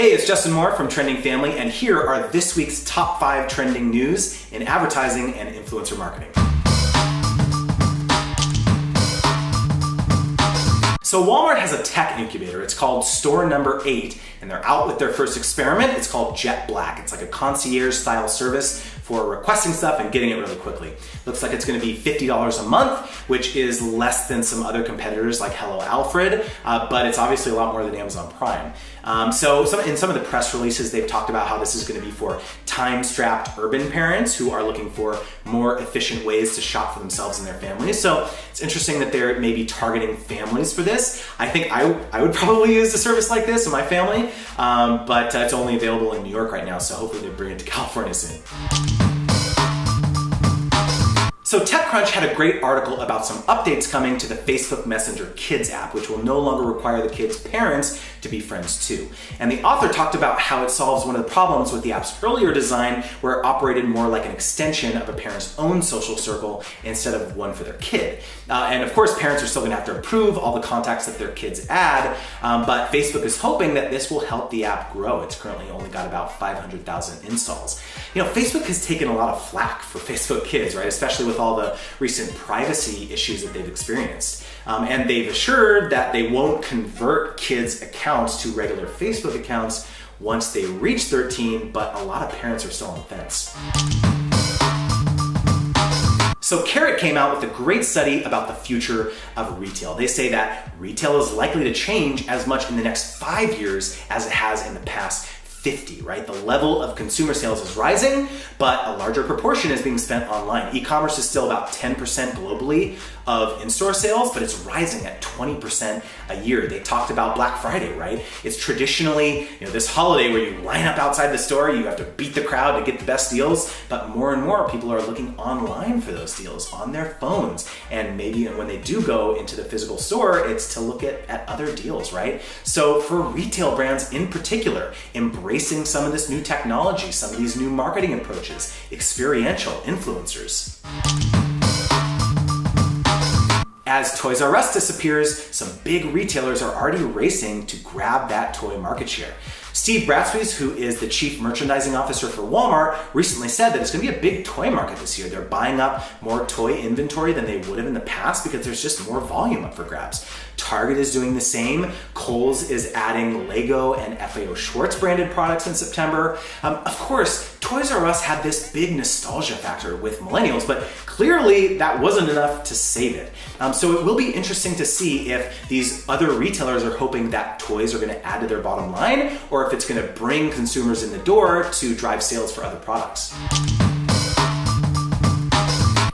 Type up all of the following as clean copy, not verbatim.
Hey, it's Justin Moore from Trending Family, and here are this week's top 5 trending news in advertising and influencer marketing. So Walmart has a tech incubator. It's called Store Number 8, and they're out with their first experiment. It's called Jetblack. It's like a concierge style service for requesting stuff and getting it really quickly. Looks like it's gonna be $50 a month, which is less than some other competitors like Hello Alfred, but it's obviously a lot more than Amazon Prime. In some of the press releases, they've talked about how this is gonna be for time-strapped urban parents who are looking for more efficient ways to shop for themselves and their families. So it's interesting that they're maybe targeting families for this. I think I would probably use a service like this in my family, but it's only available in New York right now, so hopefully they bring it to California soon. So TechCrunch had a great article about some updates coming to the Facebook Messenger Kids app, which will no longer require the kids' parents to be friends too. And the author talked about how it solves one of the problems with the app's earlier design, where it operated more like an extension of a parent's own social circle instead of one for their kid. And of course, parents are still gonna have to approve all the contacts that their kids add, but Facebook is hoping that this will help the app grow. It's currently only got about 500,000 installs. You know, Facebook has taken a lot of flack for Facebook Kids, right? Especially with all the recent privacy issues that they've experienced. And they've assured that they won't convert kids' accounts to regular Facebook accounts once they reach 13, but a lot of parents are still on the fence. So Carat came out with a great study about the future of retail. They say that retail is likely to change as much in the next 5 years as it has in the past 50, right? The level of consumer sales is rising, but a larger proportion is being spent online. E-commerce is still about 10% globally of in-store sales, but it's rising at 20% a year. They talked about Black Friday, right? It's traditionally, this holiday where you line up outside the store, you have to beat the crowd to get the best deals, but more and more people are looking online for those deals on their phones. And maybe when they do go into the physical store, it's to look at other deals, right? So for retail brands in particular, embracing some of this new technology, some of these new marketing approaches, experiential influencers. As Toys R Us disappears, some big retailers are already racing to grab that toy market share. Steve Bratsby, who is the chief merchandising officer for Walmart, recently said that it's going to be a big toy market this year. They're buying up more toy inventory than they would have in the past because there's just more volume up for grabs. Target is doing the same. Kohl's is adding Lego and FAO Schwarz branded products in September. Of course, Toys R Us had this big nostalgia factor with millennials, but clearly that wasn't enough to save it. So it will be interesting to see if these other retailers are hoping that toys are going to add to their bottom line, or if it's going to bring consumers in the door to drive sales for other products.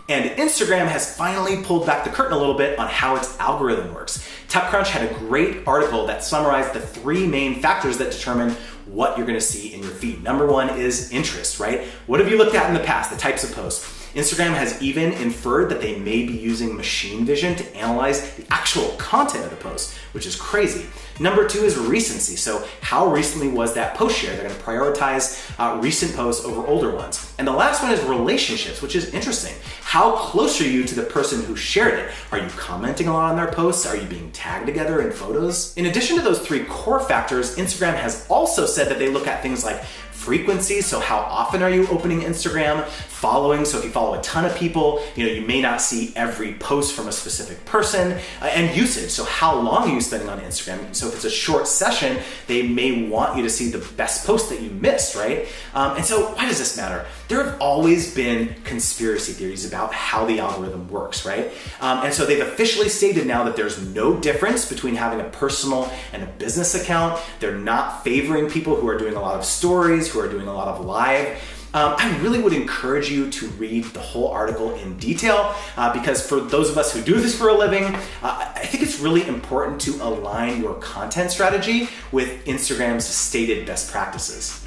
And Instagram has finally pulled back the curtain a little bit on how its algorithm works. TechCrunch had a great article that summarized the 3 main factors that determine what you're gonna see in your feed. Number 1 is interest, right? What have you looked at in the past, the types of posts? Instagram has even inferred that they may be using machine vision to analyze the actual content of the post, which is crazy. Number 2 is recency. So how recently was that post share? They're gonna prioritize recent posts over older ones. And the last one is relationships, which is interesting. How close are you to the person who shared it? Are you commenting a lot on their posts? Are you being tagged together in photos? In addition to those 3 core factors, Instagram has also said that they look at things like frequency, so how often are you opening Instagram? Following, so if you follow a ton of people, you may not see every post from a specific person, and usage, so how long are you spending on Instagram? So if it's a short session, they may want you to see the best post that you missed, right? And so why does this matter? There have always been conspiracy theories about how the algorithm works, right? And so they've officially stated now that there's no difference between having a personal and a business account. They're not favoring people who are doing a lot of stories, who are doing a lot of live. I really would encourage you to read the whole article in detail because for those of us who do this for a living, I think it's really important to align your content strategy with Instagram's stated best practices.